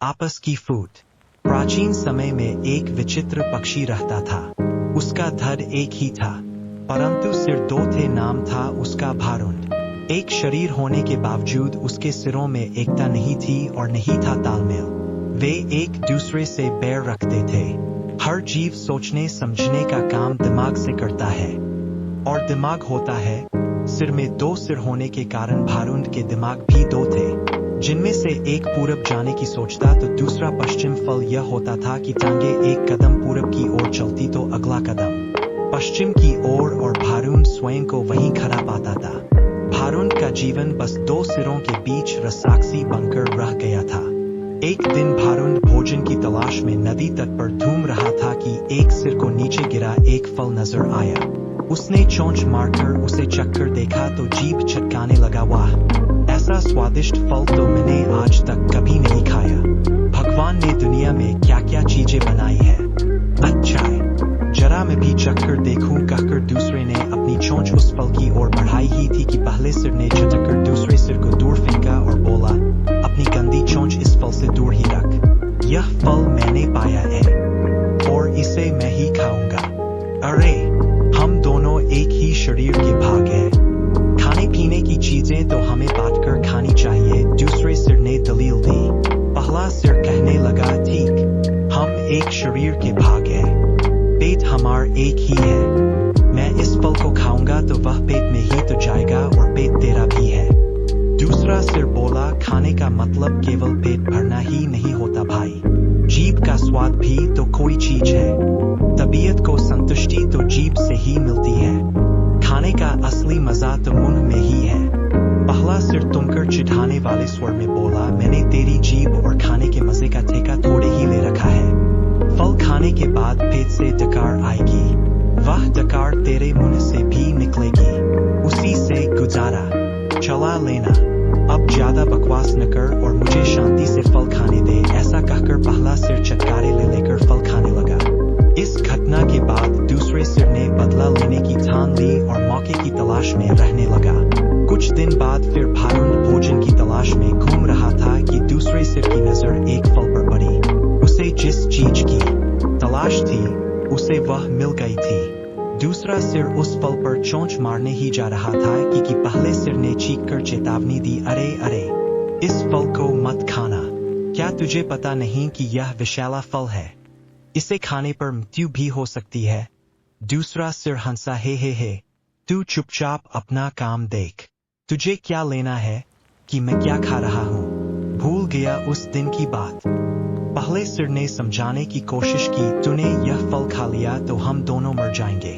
आपस की फूट। प्राचीन समय में एक विचित्र पक्षी रहता था। उसका धड़ एक ही था, परंतु सिर दो थे। नाम था उसका भारुंड। एक शरीर होने के बावजूद उसके सिरों में एकता नहीं थी और नहीं था तालमेल। वे एक दूसरे से बैर रखते थे। हर जीव सोचने समझने का काम दिमाग से करता है, और दिमाग होता है। सिर में दो सिर होने के कारण भारुंड के दिमाग भी दो थे, जिनमें से एक पूरब जाने की सोचता तो दूसरा पश्चिम। फल यह होता था कि टांगे एक कदम पूरब की ओर चलती तो अगला कदम पश्चिम की ओर, और भारुंड स्वयं को वहीं खड़ा पाता था। भारुंड का जीवन बस दो सिरों के बीच रस्साकसी बनकर रह गया था। एक दिन भारुंड भोजन की तलाश में नदी तट पर घूम रहा था कि एक सिर को नीचे गिरा एक फल नजर आया। उसने चोंच मारकर उसे चखकर देखा तो जीभ चटकाने लगा। वाह, ऐसा स्वादिष्ट फल तो मैंने आज तक कभी नहीं खाया। भगवान ने दुनिया में क्या क्या चीजें बनाई है। अच्छा है, जरा मैं भी चखकर देखूं, कहकर दूसरे ने अपनी चोंच उस फल की ओर बढ़ाई ही थी कि पहले सिर ने झटककर दूसरे सिर को दूर फेंका और बोला, अपनी गंदी चोंच इस फल से दूर ही रख। यह फल मैंने पाया है और इसे मैं ही खाऊंगा। अरे, हम दोनों एक ही शरीर के भाग हैं। खाने पीने की चीजें तो हमें बांटकर खानी चाहिए। दूसरे सिर ने दलील दी। पहला सिर कहने लगा, ठीक, हम एक शरीर के भाग हैं। पेट हमारा एक ही है। मैं इस फल को खाऊंगा तो वह पेट में ही तो जाएगा और पेट तेरा भी है। दूसरा सिर बोला, खाने का मतलब केवल पेट भरना ही नहीं होता भाई। जीभ का स्वाद भी तो कोई चीज है। तबीयत को संतुष्टि तो जीभ से ही मिलती है। खाने का असली मजा तो मुंह में ही है। पहला सिर तुमकर चिढ़ाने वाले स्वर में बोला, मैंने तेरी जीभ और खाने के मजे का ठेका थोड़े ही ले रखा है। फल खाने के बाद पेट से डकार आएगी। वह डकार तेरे मुंह से भी निकलेगी। उसी से गुजारा चला लेना। अब ज्यादा बकवास न कर और मुझे शांति से फल खाने दे। ऐसा कहकर पहला सिर चटकारे ले लेकर फल खाने लगा। इस घटना के बाद दूसरे सिर ने बदला लेने की ठान ली और मौके की तलाश में रहने लगा। कुछ दिन बाद फिर भारुंड भोजन की तलाश में घूम रहा था कि दूसरे सिर की नजर एक फल पर पड़ी। उसे जिस चीज की तलाश थी उसे वह मिल गई थी। दूसरा सिर उस फल पर चोंच मारने ही जा रहा था कि पहले सिर ने चीखकर चेतावनी दी, अरे अरे, इस फल को मत खाना। क्या तुझे पता नहीं कि यह विषैला फल है? इसे खाने पर मृत्यु भी हो सकती है। दूसरा सिर हंसा, हे, तू चुपचाप अपना काम देख। तुझे क्या लेना है कि मैं क्या खा रहा हूँ? भूल गया उस दिन की बात। पहले सिर ने समझाने की कोशिश की, तूने यह फल खा लिया तो हम दोनों मर जाएंगे।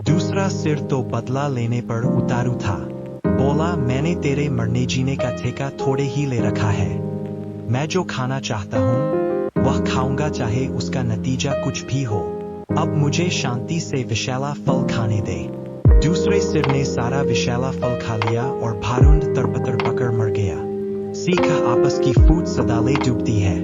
दूसरा सिर तो बदला लेने पर उतारू था। बोला, मैंने तेरे मरने जीने का ठेका थोड़े ही ले रखा है। मैं जो खाना चाहता हूँ वह खाऊंगा, चाहे उसका नतीजा कुछ भी हो। अब मुझे शांति से विषैला फल खाने दे। दूसरे सिर ने सारा विषैला फल खा लिया और भारुंड तड़पकर मर गया। सीखा, आपस की फूट सदा ले डूबती है।